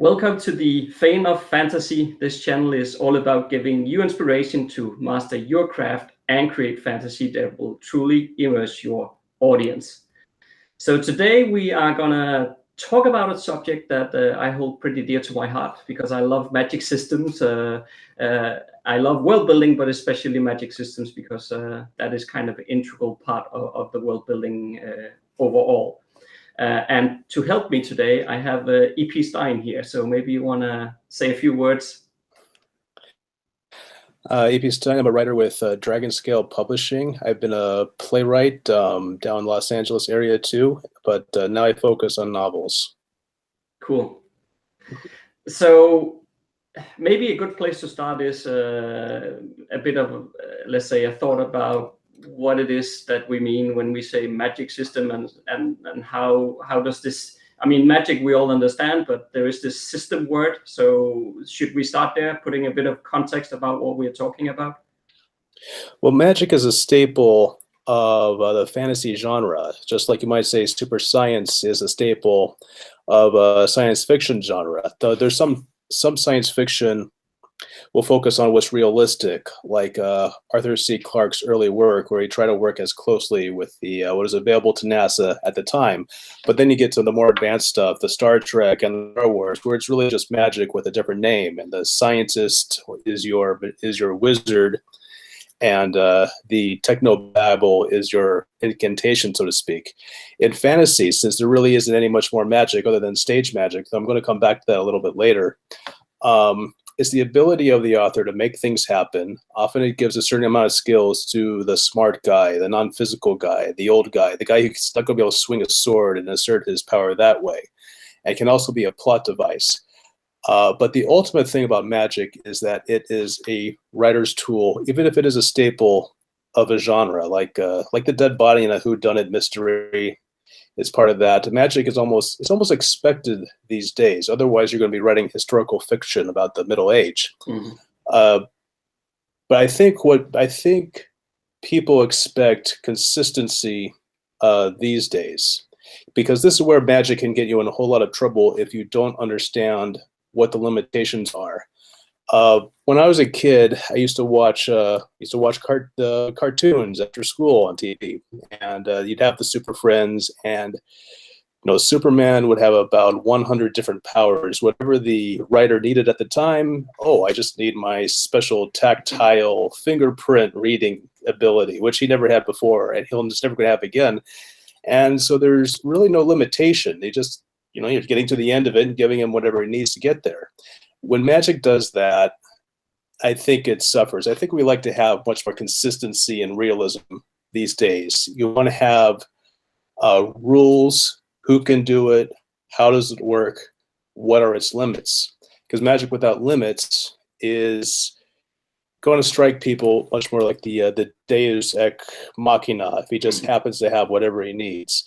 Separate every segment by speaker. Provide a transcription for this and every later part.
Speaker 1: Welcome to the Fane of Fantasy. This channel is all about giving you inspiration to master your craft and create fantasy that will truly immerse your audience. So today we are gonna talk about a subject that I hold pretty dear to my heart because I love magic systems. I love world building, but especially magic systems because that is kind of an integral part of the world building overall. And to help me today, I have EP Stein here. So maybe you want to say a few words.
Speaker 2: EP Stein, I'm a writer with Dragon Scale Publishing. I've been a playwright down in the Los Angeles area too, but now I focus on novels.
Speaker 1: Cool. So maybe a good place to start is a bit of, let's say, a thought about what it is that we mean when we say magic system and how does this, I mean, magic we all understand, but there is this system word. So should we start there, putting a bit of context about what we're talking about?
Speaker 2: Well, magic is a staple of the fantasy genre, just like you might say super science is a staple of science fiction genre. Though there's some science fiction will focus on what's realistic, like Arthur C. Clarke's early work, where he tried to work as closely with the what is available to NASA at the time. But then you get to the more advanced stuff, the Star Trek and Star Wars, where it's really just magic with a different name, and the scientist is your wizard, and the technobabble is your incantation, so to speak. In fantasy, since there really isn't any much more magic other than stage magic, I'm going to come back to that a little bit later. It's the ability of the author to make things happen. Often it gives a certain amount of skills to the smart guy, the non-physical guy, the old guy, the guy who's not going to be able to swing a sword and assert his power that way. And it can also be a plot device. But the ultimate thing about magic is that it is a writer's tool, even if it is a staple of a genre, like the dead body in a whodunit mystery. It's part of that. Magic is almost expected these days. Otherwise, you're going to be writing historical fiction about the Middle Age.
Speaker 1: Mm-hmm.
Speaker 2: But I think people expect consistency these days, because this is where magic can get you in a whole lot of trouble if you don't understand what the limitations are. When I was a kid, I used to watch cartoons after school on TV, and you'd have the Super Friends, and Superman would have about 100 different powers, whatever the writer needed at the time. Oh, I just need my special tactile fingerprint reading ability, which he never had before, and he'll just never going to have again. And so there's really no limitation. They just, you're getting to the end of it and giving him whatever he needs to get there. When magic does that, I think it suffers. I think we like to have much more consistency and realism these days. You want to have rules, who can do it, how does it work, what are its limits? Because magic without limits is going to strike people much more like the Deus ex machina, if he just happens to have whatever he needs.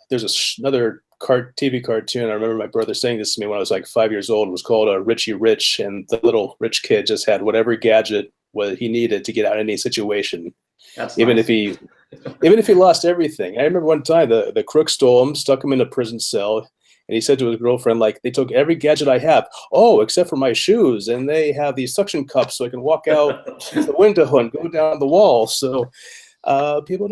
Speaker 2: There's another TV cartoon. I remember my brother saying this to me when I was like 5 years old. It was called Richie Rich, and the little rich kid just had whatever gadget he needed to get out of any situation.
Speaker 1: That's
Speaker 2: even
Speaker 1: nice.
Speaker 2: if he lost everything. I remember one time the crook stole him, stuck him in a prison cell, and he said to his girlfriend, like, they took every gadget I have, except for my shoes, and they have these suction cups so I can walk out the window and go down the wall. So people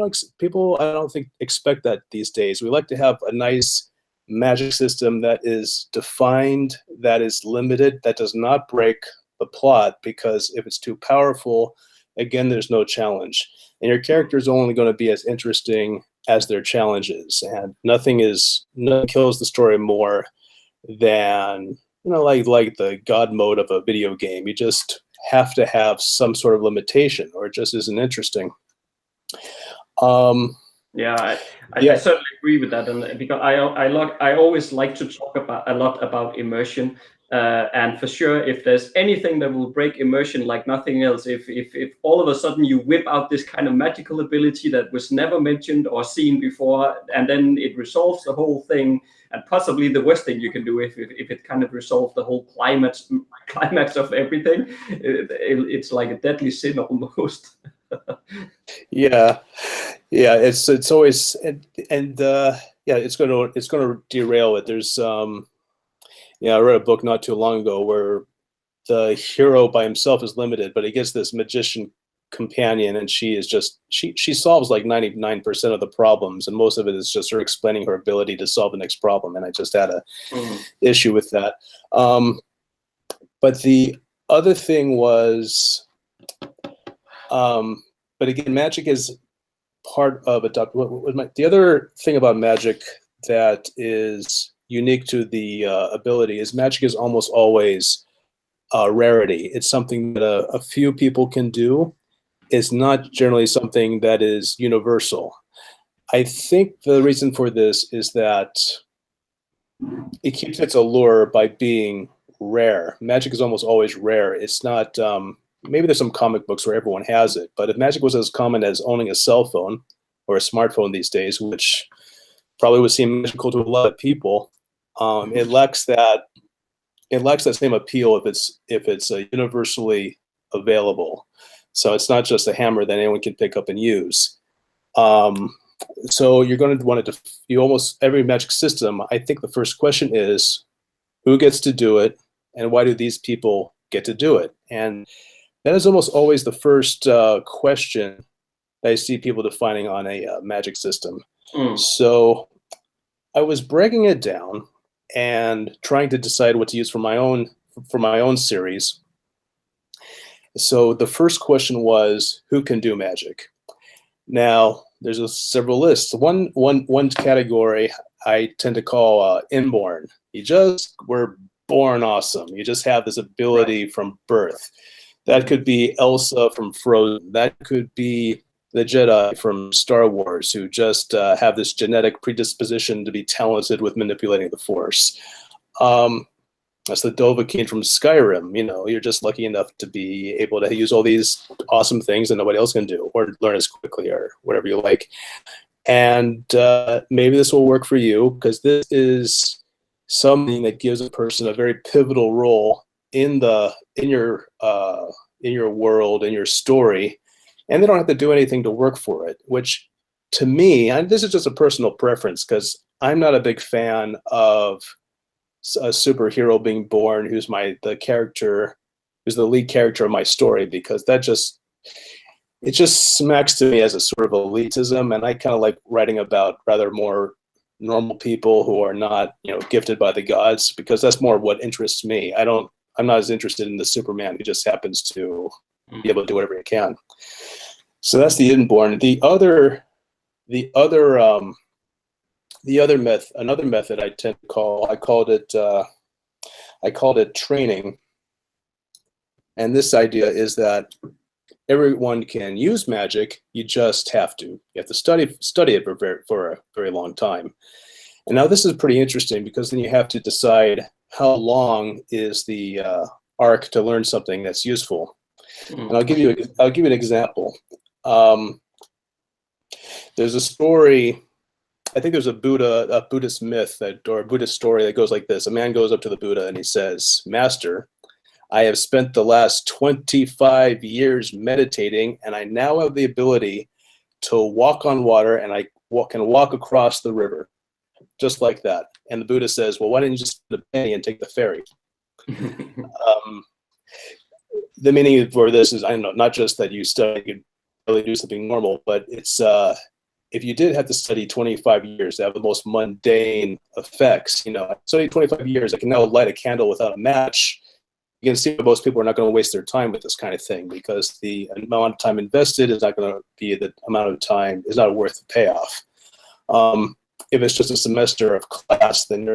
Speaker 2: I don't think expect that these days. We like to have a nice magic system that is defined, that is limited, that does not break the plot, because if it's too powerful, again, there's no challenge. And your character is only going to be as interesting as their challenges. And nothing kills the story more than, like the God mode of a video game. You just have to have some sort of limitation, or it just isn't interesting.
Speaker 1: I certainly agree with that, and because I always like to talk a lot about immersion, and for sure, if there's anything that will break immersion like nothing else, if all of a sudden you whip out this kind of magical ability that was never mentioned or seen before, and then it resolves the whole thing, and possibly the worst thing you can do if it kind of resolves the whole climax of everything, it's like a deadly sin almost.
Speaker 2: Yeah, it's always and yeah, it's gonna derail it. There's yeah, I read a book not too long ago where the hero by himself is limited, but he gets this magician companion, and she solves like 99% of the problems, and most of it is just her explaining her ability to solve the next problem. And I just had a issue with that. But the other thing was, but again, magic is part of the other thing about magic that is unique to the ability is magic is almost always rarity. It's something that a few people can do. It's not generally something that is universal. I think the reason for this is that it keeps its allure by being rare. Magic is almost always rare. It's not, maybe there's some comic books where everyone has it, but if magic was as common as owning a cell phone or a smartphone these days, which probably would seem magical to a lot of people, it lacks that same appeal if it's universally available. So it's not just a hammer that anyone can pick up and use. So you're going to want to almost every magic system. I think the first question is, who gets to do it, and why do these people get to do it? And that is almost always the first question that I see people defining on a magic system. So I was breaking it down and trying to decide what to use for my own series. So the first question was, who can do magic? Now there's several lists. One category I tend to call inborn. You just were born awesome. You just have this ability from birth. That could be Elsa from Frozen. That could be the Jedi from Star Wars, who just have this genetic predisposition to be talented with manipulating the Force. That's the Dovahkiin from Skyrim. You know, you're just lucky enough to be able to use all these awesome things that nobody else can do, or learn as quickly, or whatever you like. And maybe this will work for you, because this is something that gives a person a very pivotal role in your world, in your story, and they don't have to do anything to work for it. Which, to me, and this is just a personal preference, because I'm not a big fan of a superhero being born who's the lead character of my story, because it just smacks to me as a sort of elitism, and I kind of like writing about rather more normal people who are not, gifted by the gods, because that's more what interests me. I'm not as interested in the Superman who just happens to be able to do whatever he can. So that's the inborn. Another method I tend to I called it training. And this idea is that everyone can use magic. You just have to. You have to study it for a very long time. And now this is pretty interesting, because then you have to decide how long is the arc to learn something that's useful. And I'll give you an example. There's a story. I think there's a Buddhist myth or a Buddhist story that goes like this. A man goes up to the Buddha and he says, "Master, I have spent the last 25 years meditating, and I now have the ability to walk on water, and I can walk across the river, just like that." And the Buddha says, "Well, why didn't you just get a penny and take the ferry?" The meaning for this is, I don't know, not just that you could really do something normal, but it's if you did have to study 25 years to have the most mundane effects, I studied 25 years, I can now light a candle without a match. You can see that most people are not going to waste their time with this kind of thing, because the amount of time invested is not going to be the amount of time, is not worth the payoff. If it's just a semester of class, then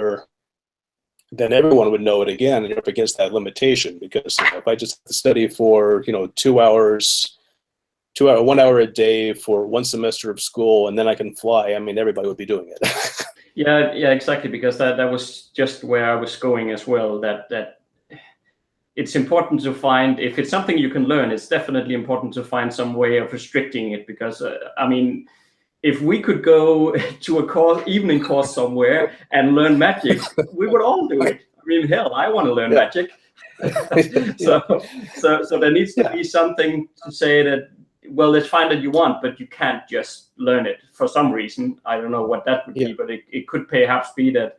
Speaker 2: everyone would know it again, and you're up against that limitation, because if I just study for 2 hours, 1 hour a day for one semester of school, and then I can fly, I mean, everybody would be doing it.
Speaker 1: Yeah, exactly, because that was just where I was going as well, that it's important to find, if it's something you can learn, it's definitely important to find some way of restricting it, because I mean, if we could go to a evening course somewhere and learn magic, we would all do it. I mean, hell, I want to learn magic. So there needs to be something to say that well, let's find that you want, but you can't just learn it for some reason. I don't know what that would be, but it could perhaps be that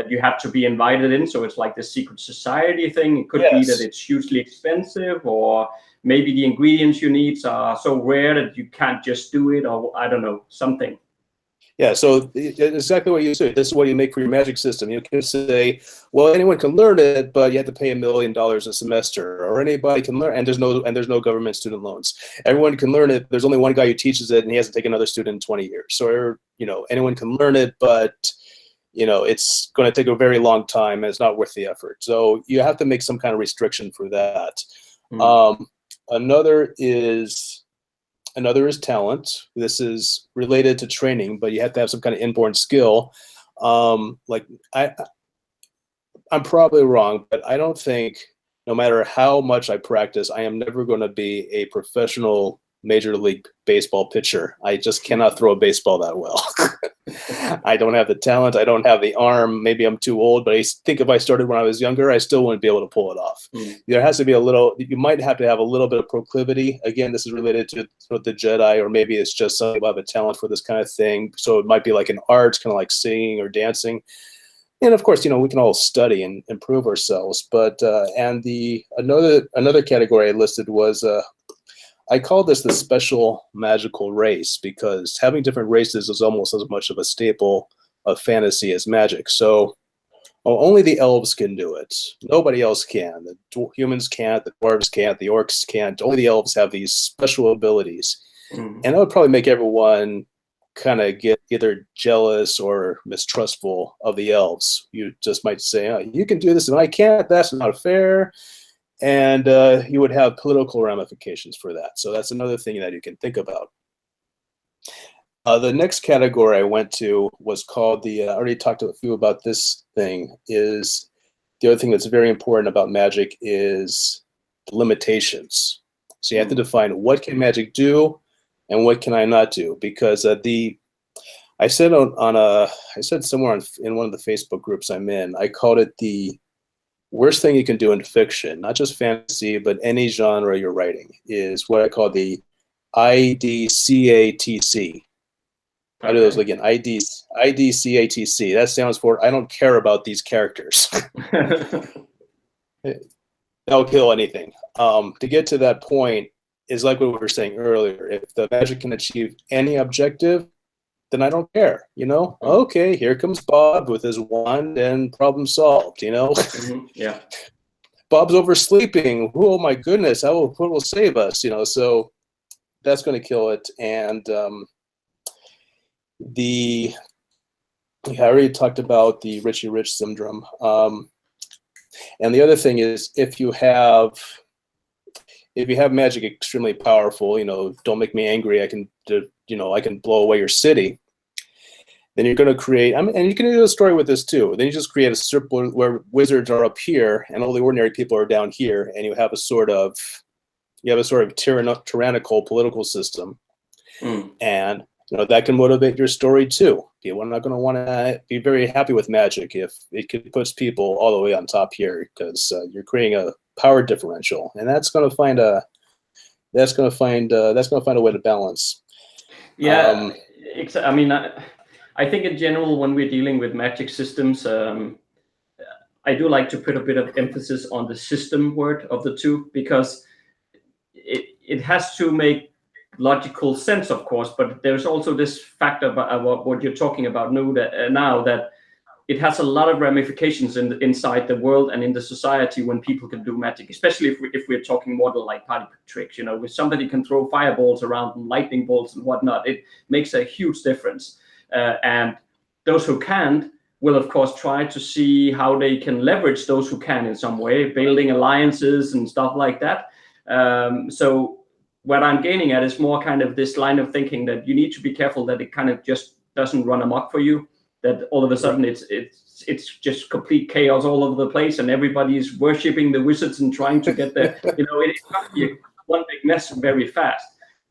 Speaker 1: you have to be invited in. So it's like the secret society thing. It could be that it's hugely expensive, or maybe the ingredients you need are so rare that you can't just do it, or I don't know, something.
Speaker 2: Yeah, so exactly what you said. This is what you make for your magic system. You can say, well, anyone can learn it, but you have to pay $1 million a semester, or anybody can learn, and there's no government student loans. Everyone can learn it. There's only one guy who teaches it, and he hasn't taken another student in 20 years. So, anyone can learn it, but it's going to take a very long time, and it's not worth the effort. So you have to make some kind of restriction for that. Another is talent. This is related to training, but you have to have some kind of inborn skill. I'm probably wrong, but I don't think, no matter how much I practice, I am never going to be a professional Major League Baseball pitcher. I just cannot throw a baseball that well. I don't have the talent. I don't have the arm. Maybe I'm too old, but I think if I started when I was younger, I still wouldn't be able to pull it off. There has to be you might have to have a little bit of proclivity. Again, this is related to sort of the Jedi, or maybe it's just something about a talent for this kind of thing. So it might be like an art, kind of like singing or dancing. And of course, we can all study and improve ourselves. But another category I listed was I call this the special magical race, because having different races is almost as much of a staple of fantasy as magic. So only the elves can do it. Nobody else can. The humans can't, the dwarves can't, the orcs can't. Only the elves have these special abilities. And that would probably make everyone kind of get either jealous or mistrustful of the elves. You just might say, oh, you can do this and I can't, that's not fair. And you would have political ramifications for that. So that's another thing that you can think about. The next category I went to was called I already talked to a few about this thing, is the other thing that's very important about magic is limitations. So you have to define what can magic do and what can I not do, because I said somewhere in one of the Facebook groups I'm in, I called it the worst thing you can do in fiction, not just fantasy, but any genre you're writing, is what I call the IDCATC. I'll do those again. IDCATC. That stands for I don't care about these characters. They'll kill anything. To get to that point is like what we were saying earlier. If the magic can achieve any objective, then I don't care, Okay, here comes Bob with his wand and problem solved,
Speaker 1: Yeah.
Speaker 2: Bob's oversleeping. Oh my goodness, what will save us, So that's going to kill it. And I already talked about the Richie Rich syndrome. And the other thing is, if you have magic extremely powerful, don't make me angry, I can blow away your city. Then you're going to create, and you can do a story with this too. Then you just create a circle where wizards are up here and all the ordinary people are down here, and you have a sort of tyrannical political system. And that can motivate your story too. People are not going to want to be very happy with magic if it puts people all the way on top here, because you're creating a power differential, and that's going to find a way to balance.
Speaker 1: Yeah, I mean, I think in general, when we're dealing with magic systems, I do like to put a bit of emphasis on the system word of the two, because it has to make logical sense, of course, but there's also this factor about what you're talking about now, that it has a lot of ramifications inside the world and in the society when people can do magic, especially if we're talking more like party tricks, where somebody can throw fireballs around and lightning bolts and whatnot. It makes a huge difference. And those who can't will, of course, try to see how they can leverage those who can in some way, building alliances and stuff like that. So what I'm gaining at is more kind of this line of thinking that you need to be careful that it kind of just doesn't run amok for you, that all of a sudden it's just complete chaos all over the place and everybody's worshipping the wizards and trying to get there. It's going to be one big mess very fast.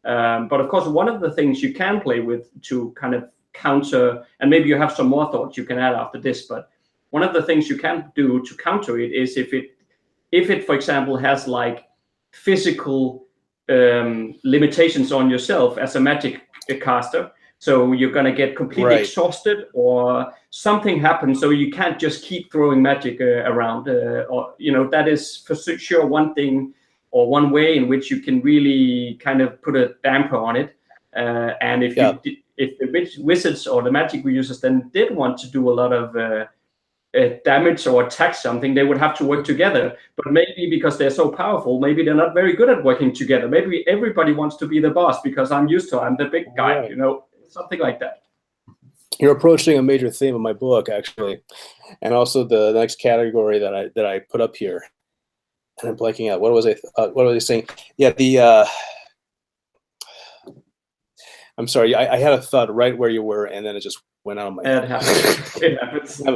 Speaker 1: But of course, one of the things you can play with to kind of counter, and maybe you have some more thoughts you can add after this, but one of the things you can do to counter it is if it, for example, has like physical limitations on yourself as a magic caster. So you're going to get completely exhausted, or something happens, so you can't just keep throwing magic around. Or that is for sure one thing, or one way in which you can really kind of put a damper on it. And if if the wizards or the magic users then did want to do a lot of damage or attack something, they would have to work together. But maybe because they're so powerful, maybe they're not very good at working together. Maybe everybody wants to be the boss because I'm the big guy, something like that.
Speaker 2: You're approaching a major theme of my book, actually, and also the next category that I put up here. And I'm blanking out. What was I saying? Yeah, I'm sorry. I had a thought right where you were, and then it just went out of my head.
Speaker 1: It happens. It happens. I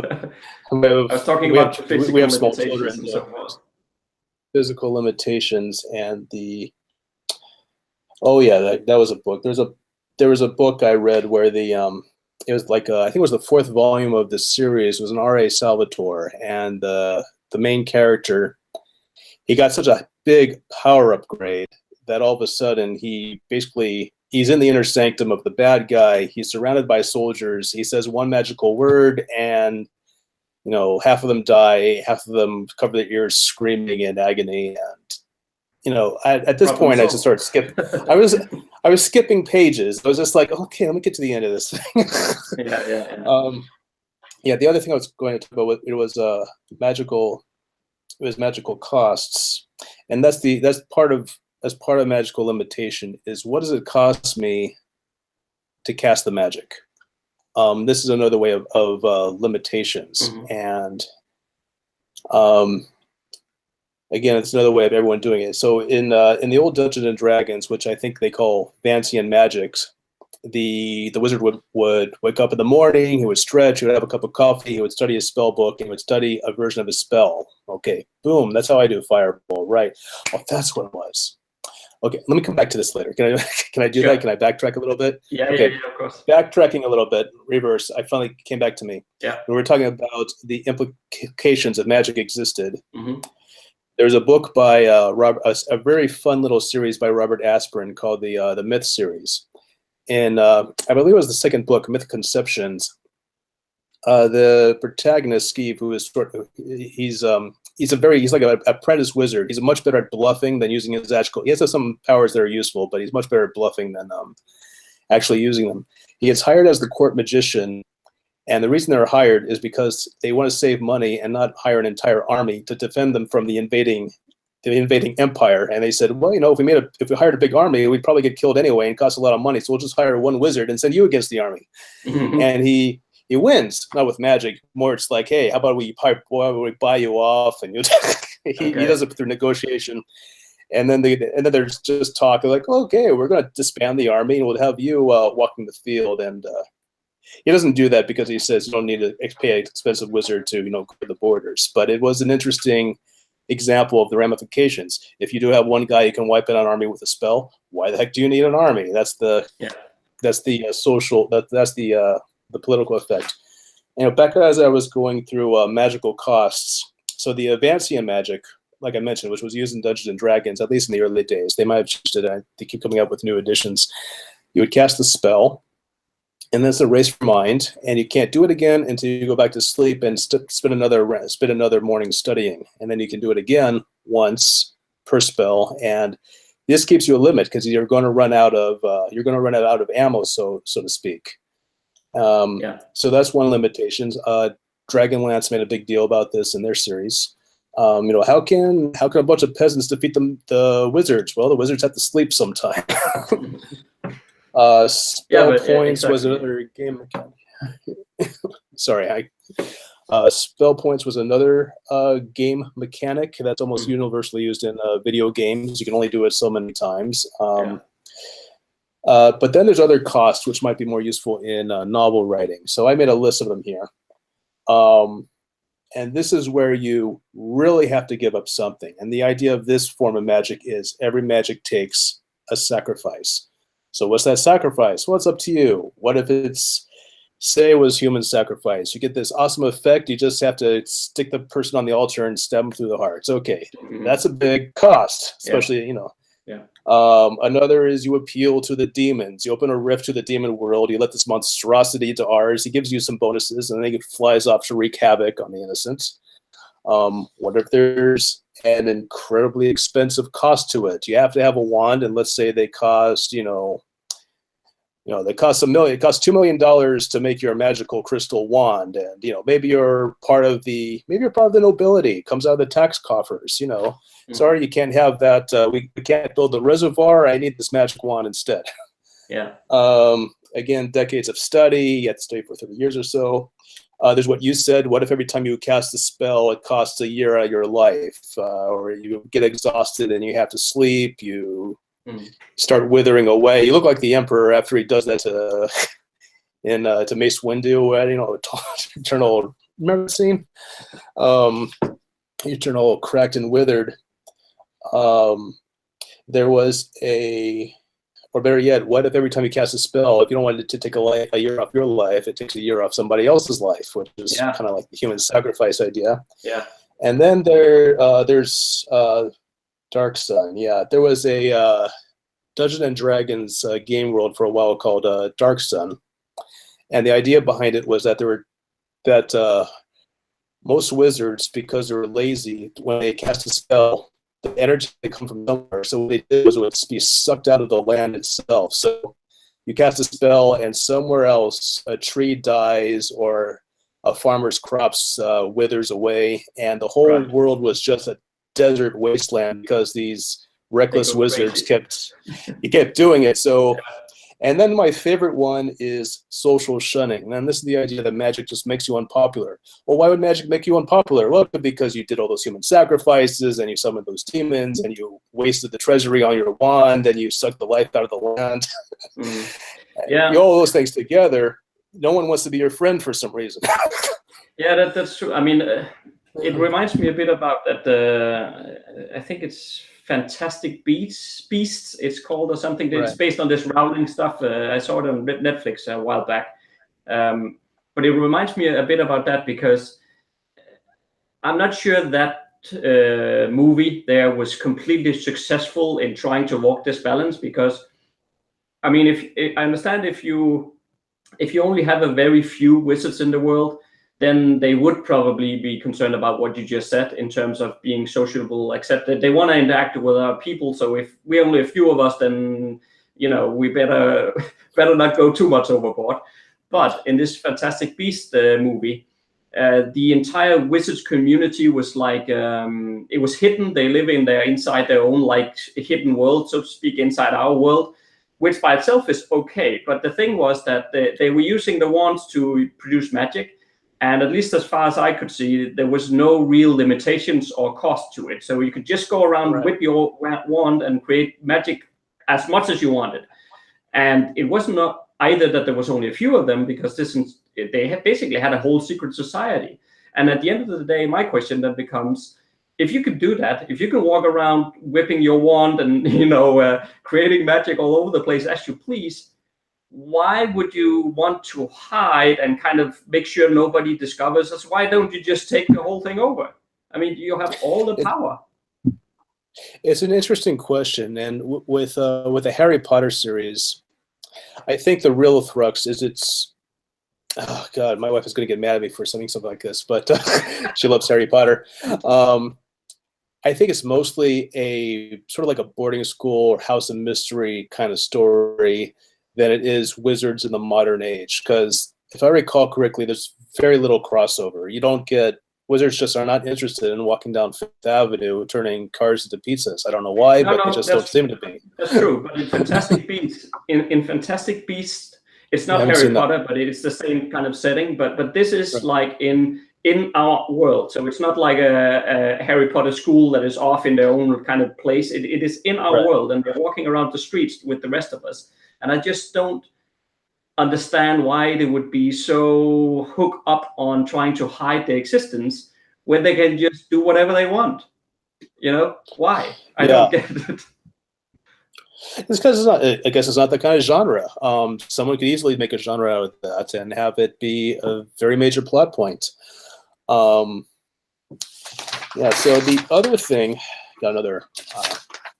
Speaker 1: was talking about the physical limitations and so forth.
Speaker 2: Physical limitations and the. Oh yeah, that was a book. There was a book I read where it was like I think it was the 4th volume of the series. It was an R.A. Salvatore, and the main character, he got such a big power upgrade that all of a sudden he's in the inner sanctum of the bad guy. He's surrounded by soldiers. He says one magical word, and half of them die, half of them cover their ears screaming in agony. And at this point, I just started skipping. I was skipping pages. I was just like, okay, let me get to the end of this thing. The other thing I was going to talk about, it was magical. It was magical costs, and that's part of magical limitation is, what does it cost me to cast the magic? This is another way of limitations, and again, it's another way of everyone doing it. So in the old Dungeons and Dragons, which I think they call Vancian magics, the wizard would wake up in the morning, he would stretch, he would have a cup of coffee, he would study his spell book, and he would study a version of his spell. Okay, boom, that's how I do Fireball, right? Oh, that's what it was. Okay, let me come back to this later. Can I do that? Can I backtrack a little bit?
Speaker 1: Yeah,
Speaker 2: okay.
Speaker 1: Yeah, of course.
Speaker 2: Backtracking a little bit, reverse. I finally came back to me.
Speaker 1: Yeah.
Speaker 2: We were talking about the implications of magic existed. There's a book by a very fun little series by Robert Aspirin called the Myth series, and I believe it was the second book, Myth Conceptions. The protagonist, Skeeve, who is he's like an apprentice wizard. He's much better at bluffing than using his actual. He has some powers that are useful, but he's much better at bluffing than actually using them. He gets hired as the court magician, and the reason they're hired is because they want to save money and not hire an entire army to defend them from the invading empire. And they said, well, if we hired a big army, we'd probably get killed anyway and cost a lot of money. So we'll just hire one wizard and send you against the army. And he wins, not with magic. More, it's like, hey, how about we buy you off? And he does it through negotiation. And then there's just talk. They're like, okay, we're going to disband the army and we'll have you walking the field. And he doesn't do that because he says you don't need to pay an expensive wizard to guard the borders. But it was an interesting example of the ramifications. If you do have one guy who can wipe out an army with a spell, why the heck do you need an army? That's the social. That's the political effect. Back as I was going through magical costs, so the Vancian magic, like I mentioned, which was used in Dungeons and Dragons, at least in the early days, they might have changed it. They keep coming up with new editions. You would cast the spell, and then it's erased from mind, and you can't do it again until you go back to sleep and spend another morning studying, and then you can do it again once per spell, and this keeps you a limit because you're going to run out of ammo, so to speak. So that's one limitation. Dragonlance made a big deal about this in their series. How can a bunch of peasants defeat the wizards? Well, the wizards have to sleep sometime. Spell points was another game mechanic. Sorry, spell points was another game mechanic that's almost universally used in video games. You can only do it so many times. But then there's other costs which might be more useful in novel writing. So I made a list of them here. And this is where you really have to give up something. And the idea of this form of magic is every magic takes a sacrifice. So what's that sacrifice? Well, it's up to you. What if say it was human sacrifice? You get this awesome effect. You just have to stick the person on the altar and stab them through the heart. It's okay. That's a big cost, especially,
Speaker 1: Yeah.
Speaker 2: Another is you appeal to the demons. You open a rift to the demon world. You let this monstrosity to ours. He gives you some bonuses, and then he flies off to wreak havoc on the innocent. Wonder if there's an incredibly expensive cost to it. You have to have a wand, and let's say they cost, they cost $1 million. It costs $2 million to make your magical crystal wand, and maybe you're part of the nobility. It comes out of the tax coffers. Sorry, you can't have that. We can't build the reservoir. I need this magic wand instead.
Speaker 1: Yeah.
Speaker 2: Again, decades of study. You have to study for 30 years or so. There's what you said. What if every time you cast a spell, it costs a year out of your life, or you get exhausted and you have to sleep? You start withering away. You look like the Emperor after he does that to Mace Windu. You turn all. Remember the scene? You turn all cracked and withered. There was or better yet, what if every time you cast a spell, if you don't want it to take a year off your life, it takes a year off somebody else's life, which is kind of like the human sacrifice idea.
Speaker 1: Yeah.
Speaker 2: And then there's Dark Sun. Yeah, there was a Dungeons and Dragons game world for a while called Dark Sun, and the idea behind it was that most wizards, because they were lazy, when they cast a spell, the energy would come from somewhere. So what they did was it would be sucked out of the land itself. So you cast a spell, and somewhere else a tree dies or a farmer's crops withers away, and the whole world was just a desert wasteland because these reckless wizards kept doing it. So. And then my favorite one is social shunning. And this is the idea that magic just makes you unpopular. Well, why would magic make you unpopular? Well, because you did all those human sacrifices, and you summoned those demons, and you wasted the treasury on your wand, and you sucked the life out of the land.
Speaker 1: Yeah.
Speaker 2: All those things together, no one wants to be your friend for some reason.
Speaker 1: Yeah, that's true. I mean, it reminds me a bit about that. I think it's Fantastic Beasts, it's called, or something. It's based on this Rowling stuff. I saw it on Netflix a while back. But it reminds me a bit about that, because I'm not sure that movie there was completely successful in trying to walk this balance, because, I mean, I understand if you only have a very few wizards in the world, then they would probably be concerned about what you just said in terms of being sociable, except that they want to interact with our people. So if we only a few of us, then we better not go too much overboard. But in this Fantastic Beast movie, the entire wizards community was like, it was hidden. They live inside their own like hidden world, so to speak, inside our world, which by itself is okay. But the thing was that they were using the wands to produce magic. And at least as far as I could see, there was no real limitations or cost to it. So you could just go around with your wand and create magic as much as you wanted. And it wasn't not either that there was only a few of them, because they basically had a whole secret society. And at the end of the day, my question then becomes, if you could do that, if you can walk around whipping your wand and creating magic all over the place as you please, why would you want to hide and kind of make sure nobody discovers us? Why don't you just take the whole thing over? I mean, you have all the power.
Speaker 2: It's an interesting question, and with the Harry Potter series, I think the real crux is oh God, my wife is going to get mad at me for saying something like this, but she loves Harry Potter. I think it's mostly a sort of like a boarding school or house of mystery kind of story than it is wizards in the modern age. Because if I recall correctly, there's very little crossover. You don't get wizards just are not interested in walking down Fifth Avenue turning cars into pizzas. I don't know why, but they just don't seem to be.
Speaker 1: That's true. But in Fantastic Beasts, in Fantastic Beasts, it's not Harry Potter, but it's the same kind of setting. But this is like in our world. So it's not like a Harry Potter school that is off in their own kind of place. It is in our world, and they're walking around the streets with the rest of us. And I just don't understand why they would be so hooked up on trying to hide their existence when they can just do whatever they want. Why? I don't get it.
Speaker 2: It's because I guess it's not the kind of genre. Someone could easily make a genre out of that and have it be a very major plot point. So the other thing, got another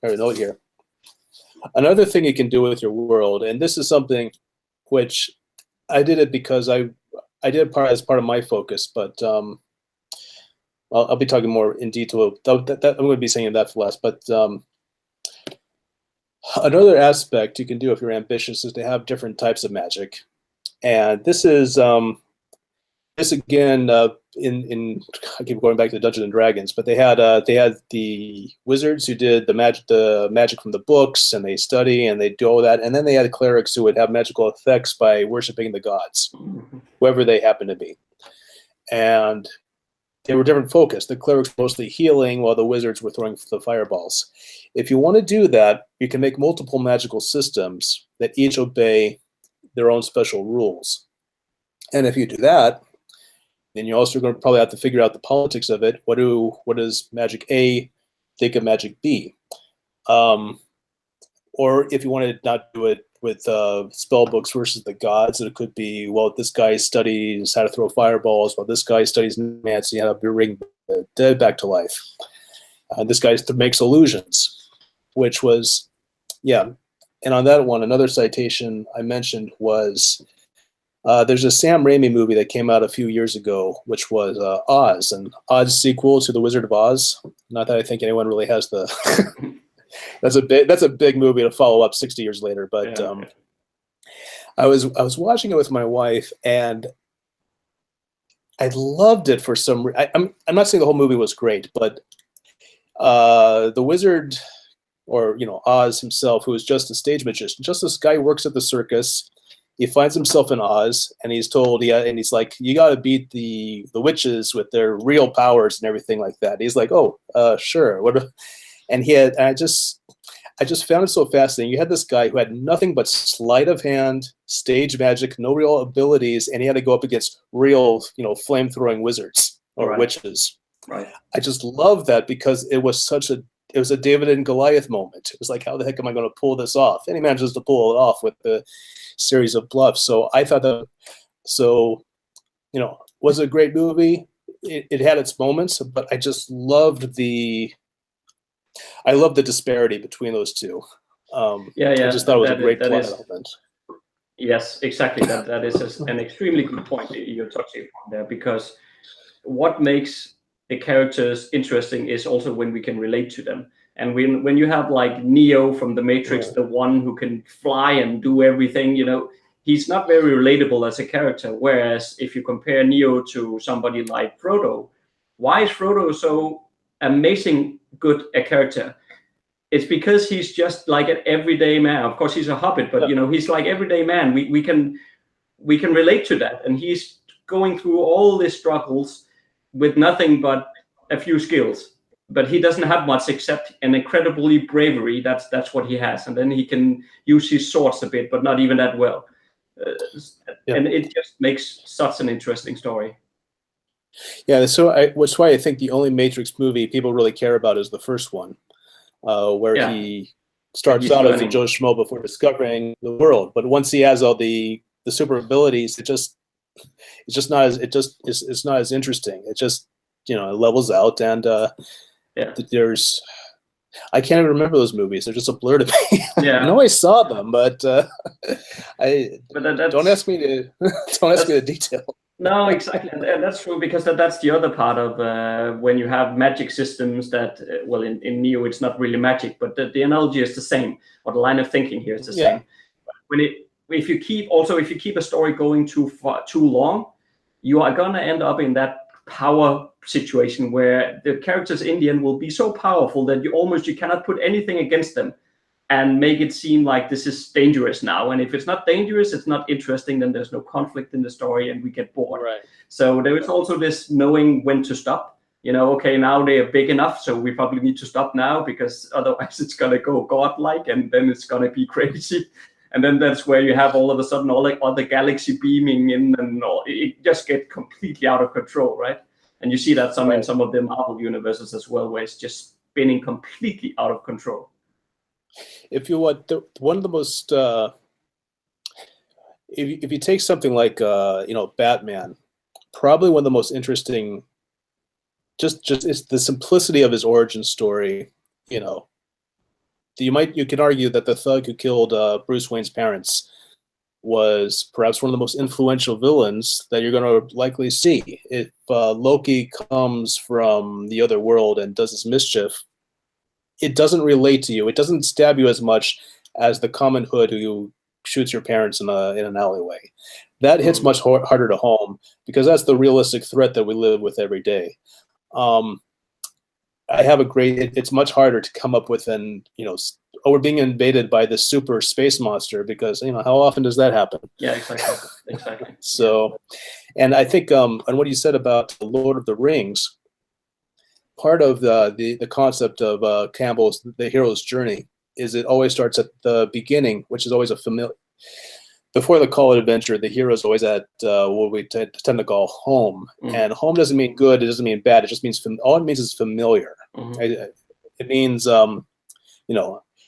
Speaker 2: note here. Another thing you can do with your world, and this is something which I did it because I did it as part of my focus, but I'll be talking more in detail. I'm going to be saying that for last. But another aspect you can do if you're ambitious is to have different types of magic, and this is this again in I keep going back to Dungeons and Dragons, but they had the wizards who did the magic from the books, and they study and they do all that, and then they had clerics who would have magical effects by worshiping the gods, whoever they happen to be, and they were different focus. The clerics were mostly healing, while the wizards were throwing the fireballs. If you want to do that, you can make multiple magical systems that each obey their own special rules, and if you do that, then you're also going to probably have to figure out the politics of it. What does magic A think of magic B? Or if you want to not do it with spell books versus the gods, it could be, well, this guy studies how to throw fireballs, while this guy studies necromancy, how to bring the dead back to life. This guy makes illusions, which was, yeah. And on that one, another citation I mentioned was, there's a Sam Raimi movie that came out a few years ago, which was Oz, and Oz sequel to The Wizard of Oz. Not that I think anyone really has the. That's a big movie to follow up 60 years later. But
Speaker 1: Yeah.
Speaker 2: I was watching it with my wife, and I loved it for some. I'm not saying the whole movie was great, but the wizard, or Oz himself, who is just a stage magician, just this guy who works at the circus. He finds himself in Oz, and he's told, and he's like, you got to beat the witches with their real powers and everything like that. He's like, oh, sure. And I just found it so fascinating. You had this guy who had nothing but sleight of hand, stage magic, no real abilities, and he had to go up against real, flame throwing wizards or witches.
Speaker 1: Right.
Speaker 2: I just love that because it was a David and Goliath moment. It was like, how the heck am I going to pull this off? And he manages to pull it off with the series of bluffs. So I thought that, was it a great movie? It had its moments, but I just loved the disparity between those two. I just thought it was a great plot element.
Speaker 1: Yes, exactly. That is an extremely good point you're touching on there, because what makes the characters interesting is also when we can relate to them. And when you have like Neo from the Matrix, the one who can fly and do everything, he's not very relatable as a character. Whereas if you compare Neo to somebody like Frodo, why is Frodo so amazing good a character? It's because he's just like an everyday man. Of course, he's a hobbit, but he's like everyday man. We can relate to that, and he's going through all these struggles with nothing but a few skills. But he doesn't have much except an incredibly bravery. That's what he has, and then he can use his swords a bit, but not even that well. And it just makes such an interesting story.
Speaker 2: Yeah, so that's why I think the only Matrix movie people really care about is the first one, where he starts out as a Joe Schmo before discovering the world. But once he has all the super abilities, it's not as interesting. It just it levels out, and there's, I can't even remember those movies. They're just a blur to me.
Speaker 1: Yeah.
Speaker 2: I know I saw them, but don't ask me to detail.
Speaker 1: No, exactly, and that's true, because that's the other part of when you have magic systems that, well, in Neo it's not really magic, but the analogy is the same, or the line of thinking here is the same. If you keep a story going too long, you are gonna end up in that power situation where the characters in the end will be so powerful that you cannot put anything against them and make it seem like this is dangerous now. And if it's not dangerous, it's not interesting, then there's no conflict in the story and we get bored.
Speaker 2: Right.
Speaker 1: So there is also this knowing when to stop. Okay, now they are big enough, so we probably need to stop now, because otherwise it's going to go godlike, and then it's going to be crazy. And then that's where you have all of a sudden all the galaxy beaming in, and it just gets completely out of control, right? And you see that in some of the Marvel universes as well, where it's just spinning completely out of control.
Speaker 2: If you want, one of the most, if you take something like Batman, probably one of the most interesting, just is the simplicity of his origin story. you can argue that the thug who killed Bruce Wayne's parents was perhaps one of the most influential villains that you're going to likely see. If Loki comes from the other world and does this mischief, it doesn't relate to you. It doesn't stab you as much as the common hood who shoots your parents in an alleyway. That hits much harder to home because that's the realistic threat that we live with every day. It's much harder to come up with we're being invaded by this super space monster because, how often does that happen?
Speaker 1: Yeah, exactly.
Speaker 2: So, and I think, and what you said about the Lord of the Rings, part of the concept of Campbell's, the hero's journey, is it always starts at the beginning, which is always a familiar. Before the call of adventure, the hero's always at what we tend to call home. And home doesn't mean good, it doesn't mean bad, it just means, all it means is familiar. It means,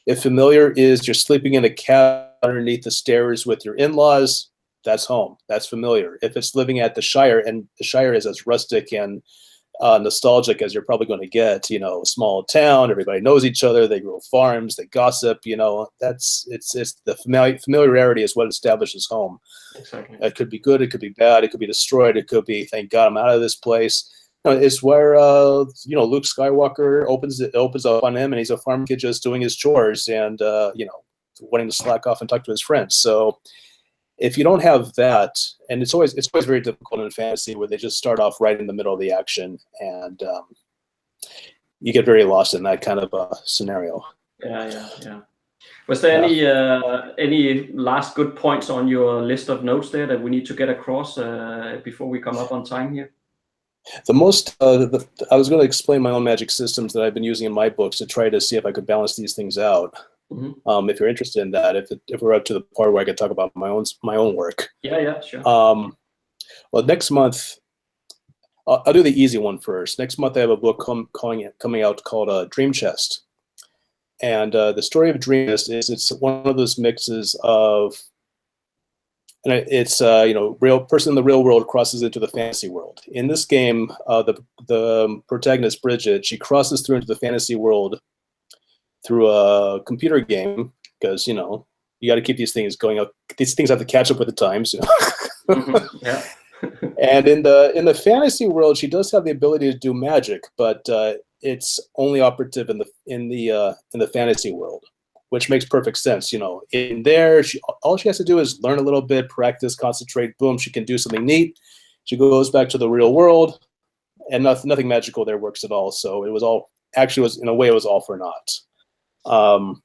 Speaker 2: if familiar is you're sleeping in a cabin underneath the stairs with your in-laws, that's home, that's familiar. If it's living at the Shire, and the Shire is as rustic and nostalgic as you're probably going to get, a small town, everybody knows each other, they grow farms, they gossip, it's the familiarity is what establishes home.
Speaker 1: Exactly.
Speaker 2: It could be good, it could be bad, it could be destroyed, it could be, thank God I'm out of this place. It's where Luke Skywalker opens up on him, and he's a farm kid just doing his chores and wanting to slack off and talk to his friends. So if you don't have that, and it's always very difficult in fantasy where they just start off right in the middle of the action, and you get very lost in that kind of scenario.
Speaker 1: Yeah. Was there any last good points on your list of notes there that we need to get across before we come up on time here?
Speaker 2: The most, I was going to explain my own magic systems that I've been using in my books to try to see if I could balance these things out. If you're interested in that, if we're up to the part where I could talk about my own work.
Speaker 1: Yeah, sure.
Speaker 2: Well, next month, I'll do the easy one first. Next month, I have a book coming out called Dream Chest. And the story of Dream Chest is it's one of those mixes of, and it's real person in the real world crosses into the fantasy world. In this game, the protagonist Bridget, she crosses through into the fantasy world through a computer game because you got to keep these things going up. These things have to catch up with the times.
Speaker 1: Yeah.
Speaker 2: And in the fantasy world, she does have the ability to do magic, but it's only operative in the fantasy world, which makes perfect sense. In there, all she has to do is learn a little bit, practice, concentrate. Boom, she can do something neat. She goes back to the real world, and nothing magical there works at all. So it was all in a way it was all for naught. Or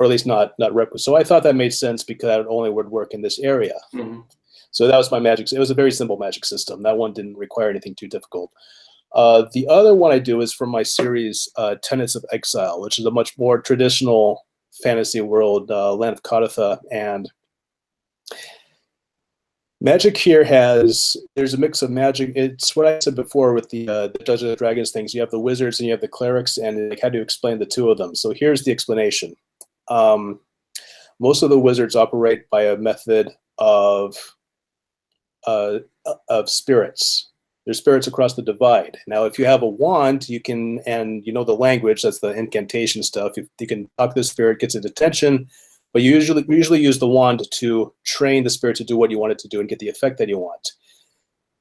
Speaker 2: at least not requisite. So I thought that made sense because that only would work in this area. So that was my magic. It was a very simple magic system. That one didn't require anything too difficult. The other one I do is from my series Tenets of Exile, which is a much more traditional fantasy world, land of Kadatha. And magic here there's a mix of magic. It's what I said before with the Dungeons and Dragons things. You have the wizards and you have the clerics, and I had to explain the two of them. So here's the explanation. Most of the wizards operate by a method of spirits. There's spirits across the divide. Now, if you have a wand, you can, and the language, that's the incantation stuff. You can talk to the spirit, gets its attention, but you usually use the wand to train the spirit to do what you want it to do and get the effect that you want.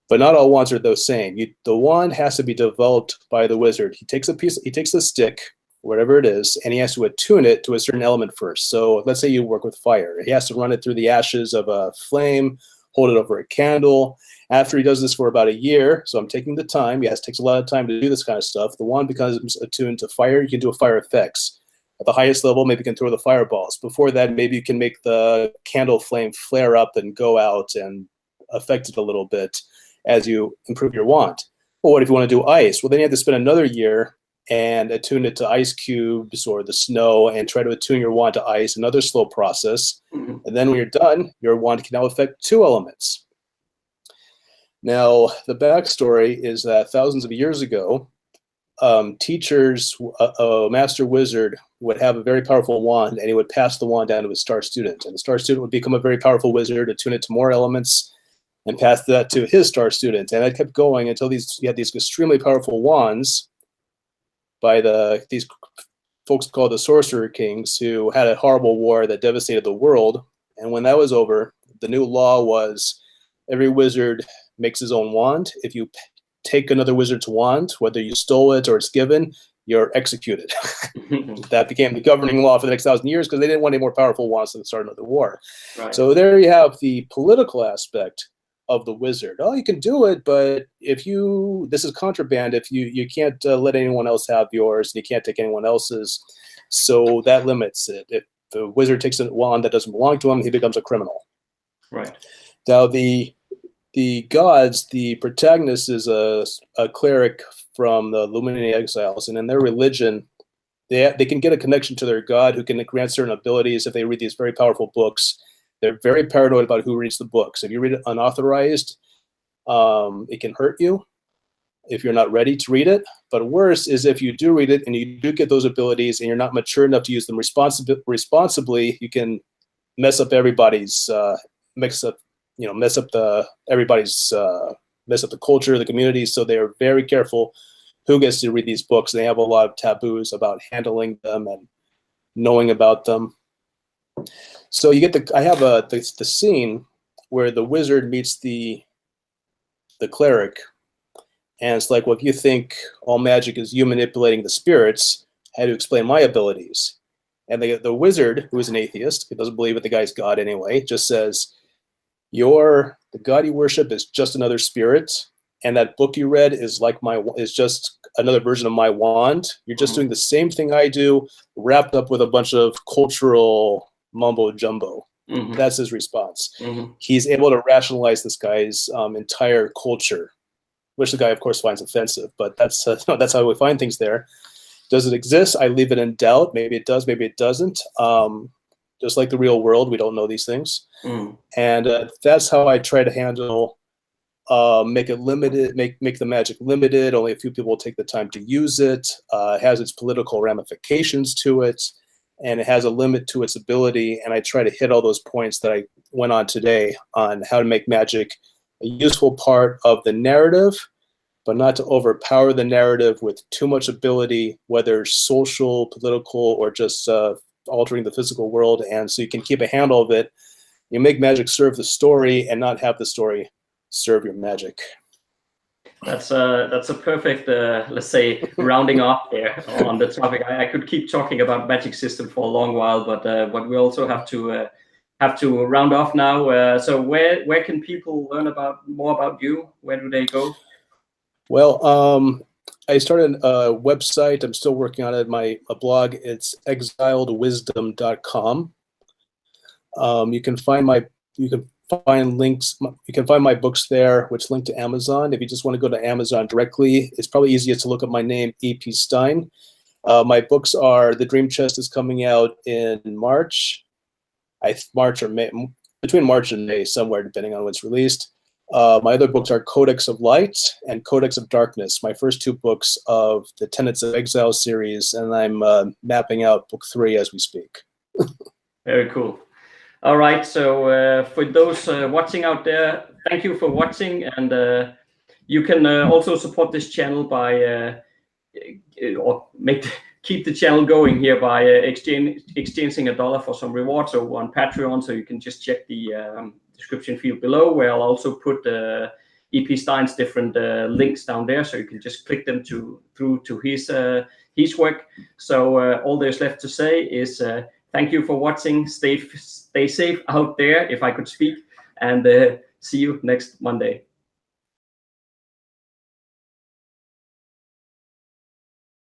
Speaker 2: But not all wands are the same. The wand has to be developed by the wizard. He takes a stick, whatever it is, and he has to attune it to a certain element first. So let's say you work with fire. He has to run it through the ashes of a flame, hold it over a candle. After he does this for about a year, so I'm taking the time. Yes, it takes a lot of time to do this kind of stuff. The wand becomes attuned to fire. You can do fire effects. At the highest level, maybe you can throw the fireballs. Before that, maybe you can make the candle flame flare up and go out and affect it a little bit as you improve your wand. Well, what if you want to do ice? Well, then you have to spend another year and attune it to ice cubes or the snow and try to attune your wand to ice, another slow process. And then when you're done, your wand can now affect 2 elements. Now, the backstory is that thousands of years ago, teachers, a master wizard would have a very powerful wand, and he would pass the wand down to his star student. And the star student would become a very powerful wizard, attune it to more elements, and pass that to his star student. And it kept going until you had these extremely powerful wands by these folks called the Sorcerer Kings, who had a horrible war that devastated the world. And when that was over, the new law was every wizard makes his own wand. If you take another wizard's wand, whether you stole it or it's given, you're executed. That became the governing law for the next 1,000 years because they didn't want any more powerful wands to start another war.
Speaker 1: Right.
Speaker 2: So there you have the political aspect of the wizard. Oh, you can do it, but if you, this is contraband. If you can't let anyone else have yours, and you can't take anyone else's. So that limits it. If the wizard takes a wand that doesn't belong to him, he becomes a criminal.
Speaker 1: Right.
Speaker 2: Now the gods, the protagonist is a cleric from the Illuminated Exiles, and in their religion, they can get a connection to their god who can grant certain abilities if they read these very powerful books. They're very paranoid about who reads the books. If you read it unauthorized, it can hurt you if you're not ready to read it. But worse is if you do read it and you do get those abilities and you're not mature enough to use them responsibly, you can mess up everybody's mess up the culture, the community. So they are very careful who gets to read these books. They have a lot of taboos about handling them and knowing about them. So you get I have the scene where the wizard meets the cleric, and it's like, well, if you think all magic is you manipulating the spirits, I had to explain my abilities. And the wizard, who is an atheist, who doesn't believe that the guy's God anyway, just says, the god you worship is just another spirit, and that book you read is just another version of my wand. You're just doing the same thing I do, wrapped up with a bunch of cultural mumbo jumbo. That's his response. He's able to rationalize this guy's entire culture, which the guy, of course, finds offensive. But that's how we find things there. Does it exist? I leave it in doubt. Maybe it does. Maybe it doesn't. Just like the real world, we don't know these things. And that's how I try to handle. Make it limited. Make the magic limited. Only a few people will take the time to use it. It has its political ramifications to it, and it has a limit to its ability. And I try to hit all those points that I went on today on how to make magic a useful part of the narrative, but not to overpower the narrative with too much ability, whether social, political, or just altering the physical world. And so you can keep a handle of it. You make magic serve the story and not have the story serve your magic.
Speaker 1: That's a perfect, let's say, rounding off there on the topic. I could keep talking about magic system for a long while, but we also have to round off now. So where can people learn more about you? Where do they go?
Speaker 2: Well, I started a website. I'm still working on it. A blog. It's exiledwisdom.com. You can find links. You can find my books there, which link to Amazon. If you just want to go to Amazon directly, it's probably easiest to look up my name, E.P. Stein. My books are The Dream Chest is coming out in March. March or May, between March and May, somewhere, depending on when it's released. My other books are Codex of Light and Codex of Darkness, my first two books of the Tenets of Exile series, and I'm mapping out book 3 as we speak.
Speaker 1: Very cool. All right, so for those watching out there, thank you for watching, and you can also support this channel by keep the channel going here by exchanging $1 for some rewards over on Patreon. So you can just check the description field below, where I'll also put E.P. Stein's different links down there, so you can just click them through to his work. So all there's left to say is thank you for watching. Stay safe out there, if I could speak, and see you next Monday.